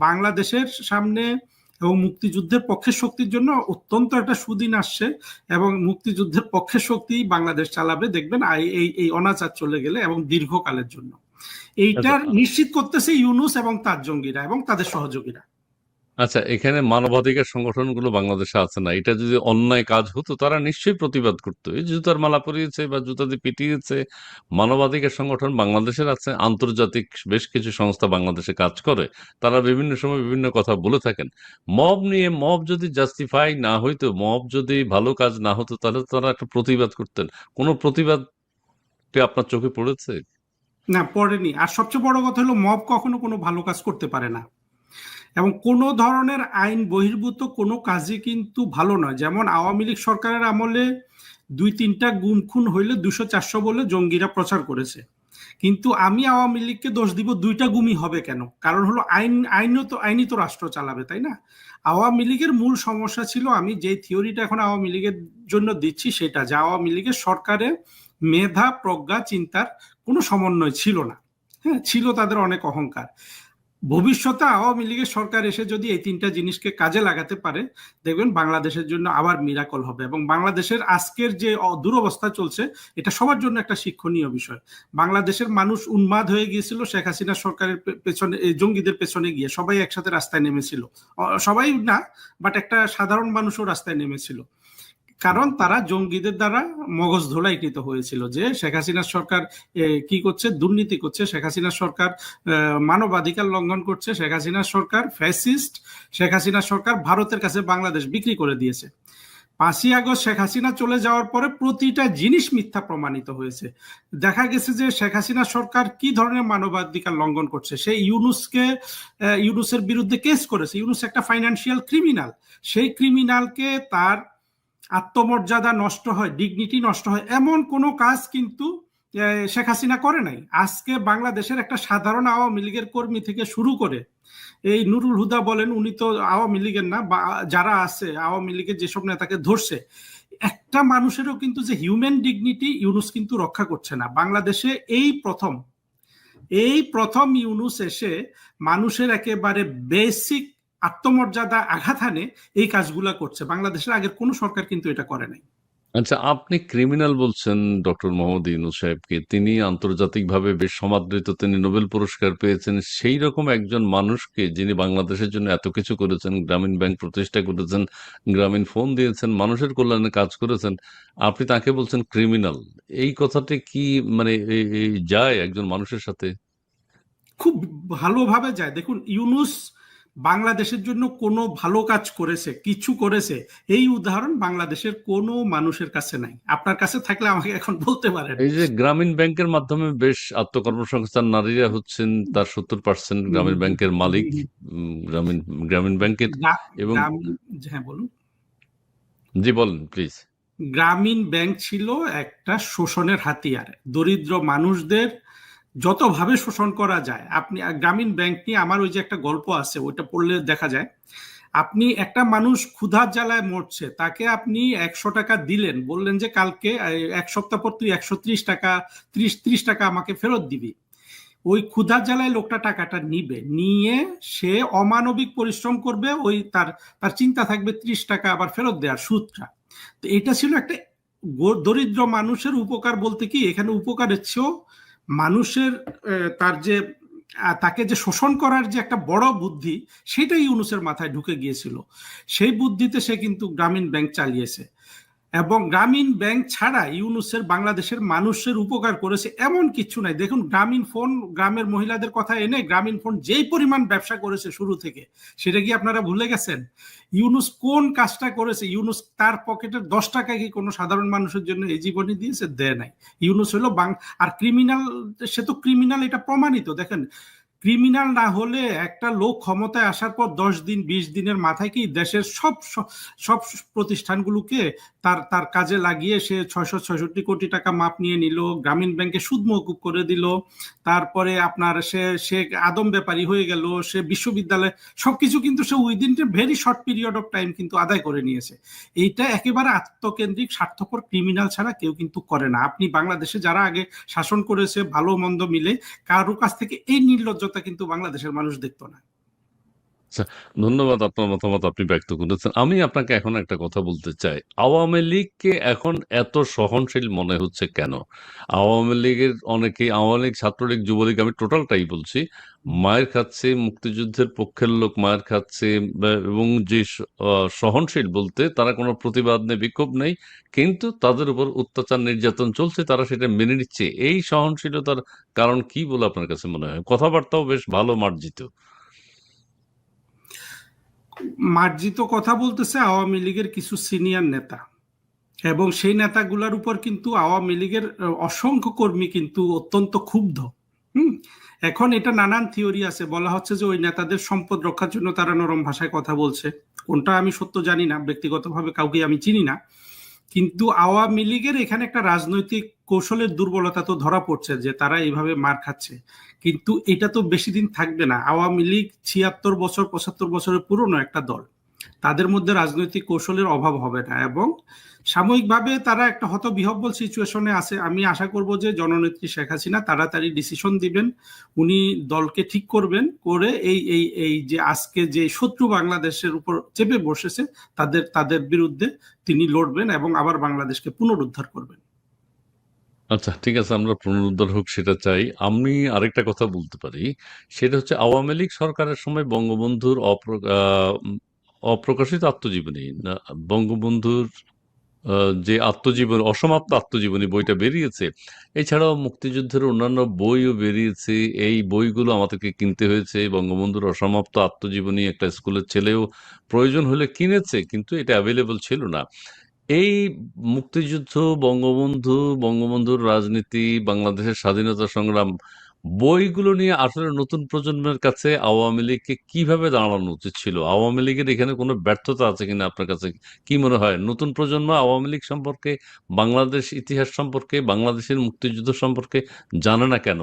বাংলাদেশের সামনে এবং মুক্তিযুদ্ধের পক্ষের শক্তির জন্য অত্যন্ত একটা সুদিন আসছে, এবং মুক্তিযুদ্ধের পক্ষের শক্তি বাংলাদেশ চালাবে, দেখবেন এই অনাচার চলে গেলে এবং দীর্ঘকালের জন্য। এইটার নিশ্চিত করতেছে ইউনূস এবং তার জঙ্গিরা এবং তাদের সহযোগীরা। আচ্ছা, এখানে মানবাধিকার সংগঠনগুলো বাংলাদেশে আছে না, এটা যদি অন্যায় কাজ হতো তারা নিশ্চয়ই প্রতিবাদ করতো। এই জুতার মালা পরিয়েছে বা জুতা দিয়ে পিটিয়েছে, মানবাধিকার সংগঠন বাংলাদেশের আছে, আন্তর্জাতিক বেশ কিছু সংস্থা বাংলাদেশে কাজ করে, তারা বিভিন্ন সময় বিভিন্ন কথা বলে থাকেন। মব নিয়ে, মব যদি জাস্টিফাই না হইতো, মব যদি ভালো কাজ না হতো, তাহলে তারা একটা প্রতিবাদ করতেন। কোনো প্রতিবাদ আপনার চোখে পড়েছে? না, পড়েনি। আর সবচেয়ে বড় কথা হলো, মব কখনো কোনো ভালো কাজ করতে পারে না, এবং কোনো ধরনের আইন বহির্ভূত কোনো কাজই কিন্তু ভালো নয়। যেমন আওয়ামী লীগ সরকারের আমলে 2-3টা গুম খুন হইলে 200-400 বলে জঙ্গিরা প্রচার করেছে, কিন্তু আমি আওয়ামী লীগকে দোষ দিব 2টা গুমই হবে কেন? কারণ হলো আইনই তো রাষ্ট্র চালাবে, তাই না? আওয়ামী লীগের মূল সমস্যা ছিল, আমি যে থিওরিটা এখন আওয়ামী লীগের জন্য দিচ্ছি সেটা, যে আওয়ামী লীগের সরকারে মেধা, প্রজ্ঞা, চিন্তার কোনো সমন্বয় ছিল না। হ্যাঁ, ছিল তাদের অনেক অহংকার। ভবিষ্যতে আওয়ামী লীগের সরকার এসে যদি এই 3টা জিনিসকে কাজে লাগাতে পারে, দেখবেন বাংলাদেশের জন্য আবার মিরাকল হবে, এবং বাংলাদেশের আজকের যে দুরবস্থা চলছে এটা সবার জন্য একটা শিক্ষণীয় বিষয়। বাংলাদেশের মানুষ উন্মাদ হয়ে গিয়েছিল শেখ হাসিনা সরকারের পেছনে, জঙ্গিদের পেছনে গিয়ে সবাই একসাথে রাস্তায় নেমেছিল। সবাই না, বাট একটা সাধারণ মানুষও রাস্তায় নেমেছিল, কারণ তারা জঙ্গিদের দ্বারা মগজ ধোলাইকৃত হয়েছিল যে শেখ হাসিনার সরকার কি করছে, দুর্নীতি করছে, শেখ হাসিনার সরকার মানবাধিকার লঙ্ঘন করছে, শেখ হাসিনার সরকার ফ্যাসিস্ট, শেখ হাসিনার সরকার ভারতের কাছে বাংলাদেশ বিক্রি করে দিয়েছে। 5ই আগস্ট শেখ হাসিনা চলে যাওয়ার পরে প্রতিটা জিনিস মিথ্যা প্রমাণিত হয়েছে। দেখা গেছে যে শেখ হাসিনা সরকার কি ধরনের মানবাধিকার লঙ্ঘন করছে। সে ইউনূসের বিরুদ্ধে কেস করেছে। ইউনূস একটা ফাইন্যান্সিয়াল ক্রিমিনাল। সেই ক্রিমিনালকে তার আত্মমর্যাদা নষ্ট হয়, ডিগনিটি নষ্ট হয়, এমন কোনো কাজ কিন্তু শেখ হাসিনা করে নাই। আজকে বাংলাদেশের একটা সাধারণ আওয়ামী লীগের কর্মী থেকে শুরু করে এই নুরুল হুদা বলেন, উনি তো আওয়ামী লীগের না, বা যারা আছে আওয়ামী লীগের যেসব নেতাকে ধরছে, একটা মানুষেরও কিন্তু যে হিউম্যান ডিগনিটি ইউনূস কিন্তু রক্ষা করছে না। বাংলাদেশে এই প্রথম ইউনূস এসে মানুষের একেবারে বেসিক আত্মমর্যাদা আঘাত হানে এই কাজগুলা করছে। বাংলাদেশের আগের কোন সরকার কিন্তু এটা করে নাই। আচ্ছা, আপনি ক্রিমিনাল বলছেন ডক্টর মোহাম্মদ ইউনূস সাহেবকে। তিনি আন্তর্জাতিকভাবে বেশ সমাদৃত, তিনি নোবেল পুরস্কার পেয়েছেন। সেই রকম একজন মানুষকে, যিনি বাংলাদেশের জন্য এত কিছু করেছেন, গ্রামীণ ব্যাংক প্রতিষ্ঠা করেছেন, গ্রামীণ ফোন দিয়েছেন, মানুষের কল্যাণে কাজ করেছেন, আপনি তাকে বলছেন ক্রিমিনাল। এই কথাটি কি মানে যায় একজন মানুষের সাথে? খুব ভালোভাবে যায়। দেখুন, ইউনূস বাংলাদেশের জন্য কোনো ভালো কাজ করেছে, কিছু করেছে, এই উদাহরণ বাংলাদেশের কোনো মানুষের কাছে নাই। আপনার কাছে থাকলে আমাকে এখন বলতে পারেন। এই যে গ্রামীণ ব্যাংকের মাধ্যমে বেশ আত্মকর্মসংস্থান, নারীরা হচ্ছেন তার 70% গ্রামীণ ব্যাংকের মালিক। গ্রামীণ গ্রামীণ ব্যাংকের এবং হ্যাঁ, বলুন। জি বলেন প্লিজ। গ্রামীণ ব্যাংক ছিল একটা শোষণের হাতিয়ার। দরিদ্র মানুষদের যতভাবে শোষণ করা যায়, আপনি গ্রামীণ ব্যাংক নিয়ে আমার ওই যে একটা গল্প আছে, ওইটা পড়লে দেখা যায়। আপনি একটা মানুষ ক্ষুধার জ্বালায় মরছে, তাকে আপনি 100 টাকা দিলেন, বললেন যে কালকে 1 সপ্তাহ পর তুই 130 টাকা 30 টাকা আমাকে ফেরত দিবি। ওই ক্ষুধার জ্বালায় লোকটা টাকাটা নিয়ে সে অমানবিক পরিশ্রম করবে, ওই তার তার চিন্তা থাকবে 30 টাকা আবার ফেরত দেওয়ার সুদটা। তো এটা ছিল একটা দরিদ্র মানুষের উপকার। বলতে কি, এখানে উপকারের চেয়েও মানুষের তার যে তাকে যে শোষণ করার যে একটা বড় বুদ্ধি, সেটাই ইউনূসের মাথায় ঢুকে গিয়েছিল। সেই বুদ্ধিতে সে কিন্তু গ্রামীণ ব্যাংক চালিয়েছে, এবং গ্রামীণ ব্যাংক ছাড়া ইউনূসের বাংলাদেশের মানুষের উপকার করেছে এমন কিছু নাই। দেখুন, গ্রামীণ ফোন, গ্রামের মহিলাদের কথা এনে গ্রামীণ ফোন যেই পরিমাণ ব্যবসা করেছে শুরু থেকে, সেটা কি আপনারা ভুলে গেছেন? ইউনূস কোন কাজটা করেছে? ইউনূস তার পকেটের 10 টাকা কি কোনো সাধারণ মানুষের জন্য এই জীবনে দিয়েছে? দেয় নাই। ইউনূস হলো আর ক্রিমিনাল। সে তো ক্রিমিনাল, এটা প্রমাণিত। দেখেন, ক্রিমিনাল না হলে একটা লোক ক্ষমতায় আসার পর 10 দিন 20 দিনের মাথায় কি দেশের সব সব প্রতিষ্ঠানগুলোকে তার তার কাজে লাগিয়ে সে 666 কোটি টাকা মাপ নিয়ে নিল, গ্রামীণ ব্যাংকে সুদ মওকুফ করে দিল, তারপরে আপনার সে আদম ব্যাপারী হয়ে গেল, সে বিশ্ববিদ্যালয়, সবকিছু কিন্তু সে within a very short period of time কিন্তু আদায় করে নিয়েছে। এইটা একেবারে আত্মকেন্দ্রিক স্বার্থপর ক্রিমিনাল ছাড়া কেউ কিন্তু করে না। আপনি বাংলাদেশে যারা আগে শাসন করেছে ভালো মন্দ মিলে, কারো কাছ থেকে এই নির্লজ্জতা কিন্তু বাংলাদেশের মানুষ দেখতো না। আচ্ছা, ধন্যবাদ, আপনার মতামত আপনি ব্যক্ত করেছেন। আমি আপনাকে এখন একটা কথা বলতে চাই। আওয়ামী লীগকে এখন এত সহনশীল মনে হচ্ছে কেন? আওয়ামী লীগের অনেকেই, আওয়ামী লীগ, ছাত্রলীগ, যুবলীগ, আমি টোটালটাই বলছি, মায়ের খাচ্ছে, মুক্তিযুদ্ধের পক্ষের লোক মায়ের খাচ্ছে, এবং যে সহনশীল বলতে তারা কোনো প্রতিবাদ নেই, বিক্ষোভ নেই, কিন্তু তাদের উপর অত্যাচার নির্যাতন চলছে, তারা সেটা মেনে নিচ্ছে। এই সহনশীলতার কারণ কি বলে আপনার কাছে মনে হয়? কথাবার্তাও বেশ ভালো মার্জিত। মার্জিত কথা বলতেছে আওয়ামী লীগের কিছু সিনিয়র নেতা, এবং সেই নেতাগুলোর উপর কিন্তু আওয়ামী লীগের অসংখ্য কর্মী কিন্তু অত্যন্ত ক্ষুব্ধ। হুম। এখন এটা নানান থিওরি আছে, বলা হচ্ছে যে ওই নেতাদের সম্পদ রক্ষার জন্য তারা নরম ভাষায় কথা বলছে। কোনটা আমি সত্য জানি না, ব্যক্তিগতভাবে কাউকে আমি চিনি না, কিন্তু আওয়ামী লীগের এখানে একটা রাজনৈতিক কৌশলের দুর্বলতা তো ধরা পড়ছে যে তারা এইভাবে মার খাচ্ছে। কিন্তু এটা তো বেশি দিন থাকবে না। আওয়ামী লীগ 76 বছর 75 বছরের পুরনো একটা দল, তাদের মধ্যে রাজনৈতিক কৌশলের অভাব হবে না, এবং সাময়িকভাবে তারা একটা হতবিহ্বল সিচুয়েশনে আছে। আমি আশা করব যে জননেত্রী শেখ হাসিনা তাড়াতাড়ি ডিসিশন দিবেন, উনি দলকে ঠিক করবেন, করে এই এই এই যে আজকে যে শত্রু বাংলাদেশের উপর চেপে বসেছে তাদের তাদের বিরুদ্ধে তিনি লড়বেন এবং আবার বাংলাদেশকে পুনরুদ্ধার করবেন। আচ্ছা, ঠিক আছে, আমরা পুনরুদ্ধার হোক সেটা চাই। আমি আরেকটা কথা বলতে পারি, সেটা হচ্ছে আওয়ামী লীগ সরকারের সময় বঙ্গবন্ধুর অপ্রকাশিত আত্মজীবনী বঙ্গবন্ধুর যে আত্মজীবনী, অসমাপ্ত আত্মজীবনী বইটা বেরিয়েছে, এছাড়াও মুক্তিযুদ্ধের অন্যান্য বইও বেরিয়েছে। এই বইগুলো আমাদেরকে কিনতে হয়েছে। বঙ্গবন্ধুর অসমাপ্ত আত্মজীবনী একটা স্কুলের ছেলেও প্রয়োজন হলে কিনেছে, কিন্তু এটা অ্যাভেলেবল ছিল না। এই মুক্তিযুদ্ধ, বঙ্গবন্ধু, বঙ্গবন্ধুর রাজনীতি, বাংলাদেশের স্বাধীনতা সংগ্রাম, বইগুলো নিয়ে আসলে নতুন প্রজন্মের কাছে আওয়ামী লীগকে কিভাবে দাঁড়ানো উচিত ছিল? আওয়ামী লীগের এখানে কোনো ব্যর্থতা আছে কিনা আপনার কাছে কি মনে হয়? নতুন প্রজন্ম আওয়ামী লীগ সম্পর্কে, বাংলাদেশ ইতিহাস সম্পর্কে, বাংলাদেশের মুক্তিযুদ্ধ সম্পর্কে জানে না কেন?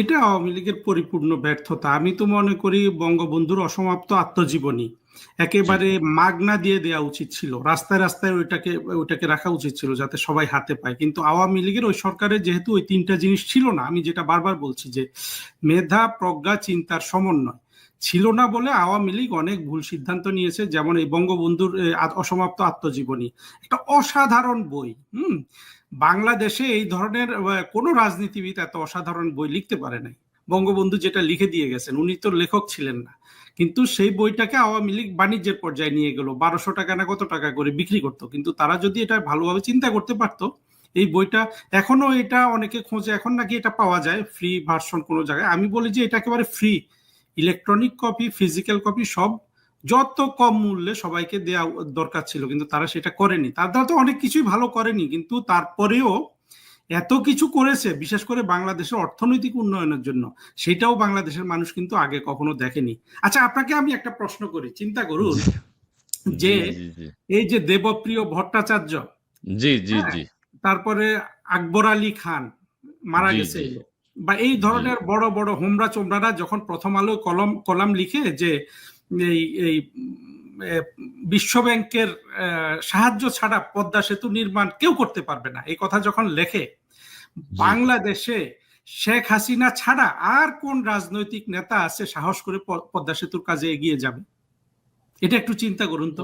এটা আওয়ামী লীগের পরিপূর্ণ ব্যর্থতা। আমি তো মনে করি বঙ্গবন্ধুর অসমাপ্ত আত্মজীবনী জি, একেবারে মাগনা দিয়ে দেওয়া উচিত ছিল, রাস্তায় রাস্তায় ওইটাকে ওইটাকে রাখা উচিত ছিল যাতে সবাই হাতে পায়। কিন্তু আওয়ামী লীগের ওই সরকারের যেহেতু ওই তিনটা জিনিস ছিল না, আমি যেটা বারবার বলছি যে মেধা, প্রজ্ঞা, চিন্তার সমন্বয় ছিল না বলে আওয়ামী লীগ অনেক ভুল সিদ্ধান্ত নিয়েছে। যেমন এই বঙ্গবন্ধুর অসমাপ্ত আত্মজীবনী একটা অসাধারণ বই। বাংলাদেশে এই ধরনের কোনো রাজনীতিবিদ এত অসাধারণ বই লিখতে পারে নাই। বঙ্গবন্ধু যেটা লিখে দিয়ে গেছেন, উনি তো লেখক ছিলেন না, কিন্তু সেই বইটাকে আওয়ামী লীগ বাণিজ্যের পর্যায়ে নিয়ে গেল, 1200 টাকা না কত টাকা করে বিক্রি করতো। কিন্তু তারা যদি এটা ভালোভাবে চিন্তা করতে পারতো, এই বইটা এখনো, এটা অনেকে খোঁজে, এখন নাকি এটা পাওয়া যায় ফ্রি ভার্সন কোনো জায়গায়। আমি বলি যে এটা একেবারে free, electronic copy, physical copy সব যত কম মূল্যে সবাইকে দেওয়া দরকার ছিল, কিন্তু তারা সেটা করেনি। তারা তো অনেক কিছুই ভালো করেনি, কিন্তু তারপরেও এত কিছু করেছে বিশেষ করে বাংলাদেশের অর্থনৈতিক উন্নয়নের জন্য, সেটাও বাংলাদেশের মানুষ কিন্তু আগে কখনো দেখেনি। আচ্ছা, আপনাকে আমি একটা প্রশ্ন করি, চিন্তা করুন জি, যে জি, জি, জি, এই যে দেবপ্রিয় ভট্টাচার্য, জি, জি, হ্যাঁ, জি, তারপরে আকবর আলী খান মারা জি, গেছে, জি, বা এই জি, ধরনের বড় বড় হোমরা চোমরারা যখন প্রথম আলো কলাম লিখে যে এই এই বিশ্ব ব্যাংকের সাহায্য ছাড়া পদ্মা সেতু নির্মাণ কেউ করতে পারবে না, এই কথা যখন লেখে, জি। বাংলাদেশে শেখ হাসিনা ছাড়া আর কোন রাজনৈতিক নেতা আছে সাহস করে পদ্মা সেতুর কাজে এগিয়ে যাবে? এটা একটু চিন্তা করুন তো।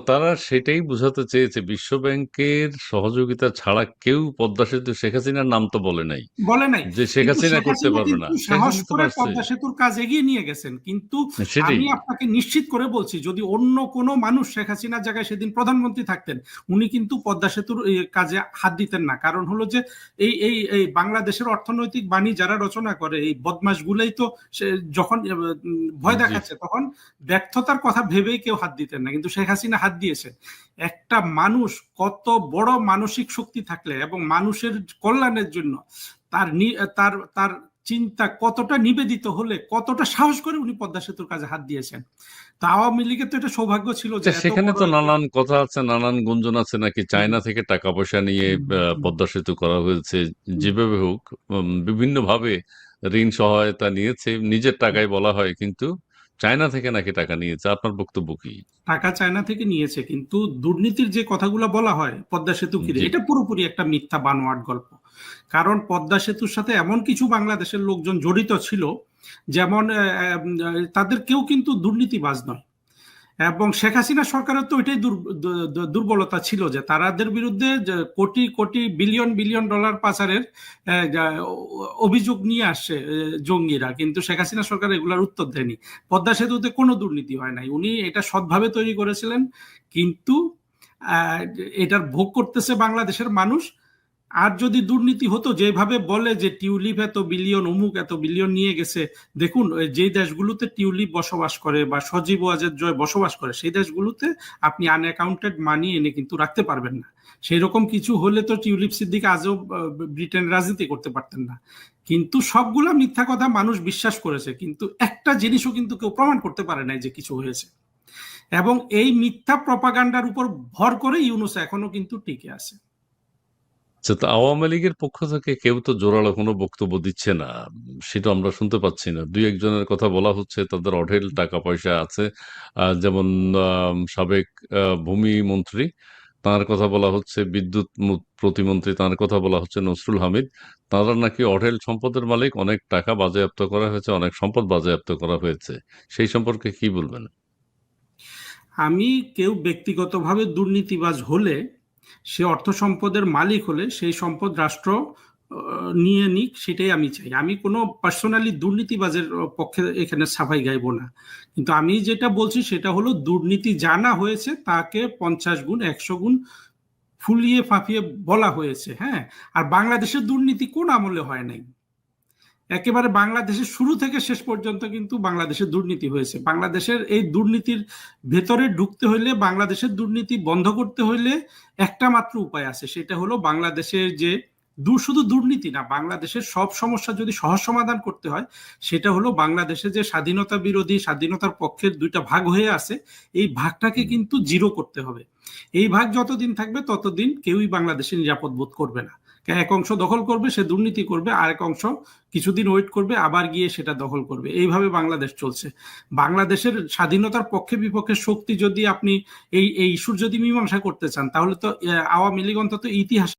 তারা সেটাই বোঝাতে চেয়েছে, বিশ্ব ব্যাংকের সহযোগিতা ছাড়া কেউ পদ্মা সেতু, শেখ হাসিনার নাম তো বলে নাই বলে নাই, যে শেখ কিন্তু হাসিনা শেখ করতে হাসিনা পারবে না। কিন্তু শেখ সাহস হাসিনা তো করে পারছে। পদ্মা সেতুর কাজ এগিয়ে নিয়ে গেছেন। কিন্তু সেটাই। আমি আপনাকে নিশ্চিত করে বলছি, যদি অন্য কোনো মানুষ শেখ হাসিনার জায়গায় সেদিন প্রধানমন্ত্রী থাকতেন, উনি কিন্তু পদ্মা সেতুর কাজে হাত দিতেন না। কারণ হলো যে এই বাংলাদেশের অর্থনৈতিক বাণী যারা রচনা করে, এই বদমাশ গুলাই তো যখন ভয় জি, দেখাচ্ছে তখন ব্যর্থতার কথা ভেবেই কেউ হাত দিতেন না, কিন্তু শেখ হাসিনা হাত দিয়েছে। একটা মানুষ কত বড় মানসিক শক্তি থাকলে এবং মানুষের কল্যাণের জন্য তার তার তার চিন্তা কতটা নিবেদিত হলে কতটা সাহস করে উনি পদ্মা সেতুর কাজে হাত দিয়েছেন। তো আওয়ামী লীগের তো এটা সৌভাগ্য ছিল যে আচ্ছা, এত সেখানে বড় তো একটা। নানান কথা আছে, নানান গুঞ্জন আছে, নাকি হুম, চায়না থেকে টাকা পয়সা নিয়ে হুম, হুম, পদ্মা সেতু করা হয়েছে। হুম, যেভাবে হোক, বিভিন্ন ভাবে ঋণ সহায়তা নিয়েছে, নিজের হুম। টাকায় বলা হয়, কিন্তু চায়না থেকে নাকি টাকা নিয়েছে। আপনার বক্তব্য কি? টাকা চায়না থেকে নিয়েছে, কিন্তু দুর্নীতির যে কথাগুলো বলা হয় পদ্মা সেতু ঘিরে, জি, এটা পুরোপুরি একটা মিথ্যা বানোয়াট গল্প। কারণ পদ্মা সেতুর সাথে এমন কিছু বাংলাদেশের লোকজন জড়িত ছিল যেমন তাদের কেউ কিন্তু দুর্নীতিবাজ নয়। এবং শেখ হাসিনা সরকারের তো ওইটাই দুর্বলতা ছিল যে তাদের বিরুদ্ধে crore crore billion billion dollar পাচারের অভিযোগ নিয়ে আসছে জঙ্গিরা, কিন্তু শেখ হাসিনা সরকার এগুলার উত্তর দেয়নি। পদ্মা সেতুতে কোনো দুর্নীতি হয় নাই, উনি এটা সৎভাবে তৈরি করেছিলেন, কিন্তু এটার ভোগ করতেছে বাংলাদেশের মানুষ। আর যদি দুর্নীতি হতো, যেভাবে বলে যে টিউলিপ এত বিলিয়ন, অমুক এত বিলিয়ন নিয়ে গেছে, দেখুন যে দেশগুলোতে টিউলিপ বসবাস করে বা সজীব ওয়াজেদ জয় বসবাস করে, সেই দেশগুলোতে আপনি আনঅ্যাকাউন্টেড মানি এনে কিন্তু রাখতে পারবেন না। সেই রকম কিছু হলে তো টিউলিপ সিদ্দিক আজও ব্রিটেন রাজনীতি করতে পারতেন না। কিন্তু সবগুলা মিথ্যা কথা মানুষ বিশ্বাস করেছে, কিন্তু একটা জিনিসও কিন্তু কেউ প্রমাণ করতে পারে নাই যে কিছু হয়েছে। এবং এই মিথ্যা প্রপাগান্ডার উপর ভর করে ইউনূস এখনো কিন্তু টিকে আছে। আচ্ছা, তো আওয়ামী লীগের পক্ষ থেকে কেউ তো জোরালো কোনো বক্তব্য দিচ্ছে না, সেটা আমরা শুনতে পাচ্ছি না। দুই একজনের কথা বলা হচ্ছে তাদের অঢেল টাকা পয়সা আছে, যেমন সাবেক ভূমি মন্ত্রী, তার কথা বলা হচ্ছে, বিদ্যুৎ প্রতিমন্ত্রী, তার কথা বলা হচ্ছে, নসরুল হামিদ। তারা নাকি অঢেল সম্পদের মালিক, অনেক টাকা বাজেয়াপ্ত করা হয়েছে, অনেক সম্পদ বাজেয়াপ্ত করা হয়েছে। সেই সম্পর্কে কি বলবেন? আমি কেউ ব্যক্তিগতভাবে দুর্নীতিবাজ হলে, সে অর্থ সম্পদের মালিক হলে, সেই সম্পদ রাষ্ট্র নিয়ে নিক, সেটাই আমি চাই। আমি কোনো পার্সোনালি দুর্নীতিবাজের পক্ষে এখানে সাফাই গাইব না। কিন্তু আমি যেটা বলছি সেটা হলো, দুর্নীতি জানা হয়েছে তাকে 50 গুণ 100 গুণ ফুলিয়ে ফাঁপিয়ে বলা হয়েছে। হ্যাঁ, আর বাংলাদেশের দুর্নীতি কোন আমলে হয় নাই? একেবারে বাংলাদেশের শুরু থেকে শেষ পর্যন্ত কিন্তু বাংলাদেশের দুর্নীতি হয়েছে। বাংলাদেশের এই দুর্নীতির ভেতরে ঢুকতে হইলে, বাংলাদেশের দুর্নীতি বন্ধ করতে হইলে একটা মাত্র উপায় আছে, সেটা হলো বাংলাদেশের যে শুধু দুর্নীতি না, বাংলাদেশের সব সমস্যা যদি সহজ সমাধান করতে হয়, সেটা হলো বাংলাদেশে যে স্বাধীনতা বিরোধী, স্বাধীনতার পক্ষের দুইটা ভাগ হয়ে আছে, এই ভাগটাকে কিন্তু জিরো করতে হবে। এই ভাগ যতদিন থাকবে ততদিন কেউই বাংলাদেশে নিরাপদ বোধ করবে না। এক অংশ দখল করবে, সে দুর্নীতি করবে, আরেক অংশ কিছুদিন ওয়েট করবে, আবার গিয়ে সেটা দখল করবে। এইভাবে বাংলাদেশ চলছে। বাংলাদেশের স্বাধীনতার পক্ষে বিপক্ষে শক্তি যদি আপনি এই ইস্যুর যদি মীমাংসা করতে চান, তাহলে তো আওয়ামী লীগ অন্তত ইতিহাস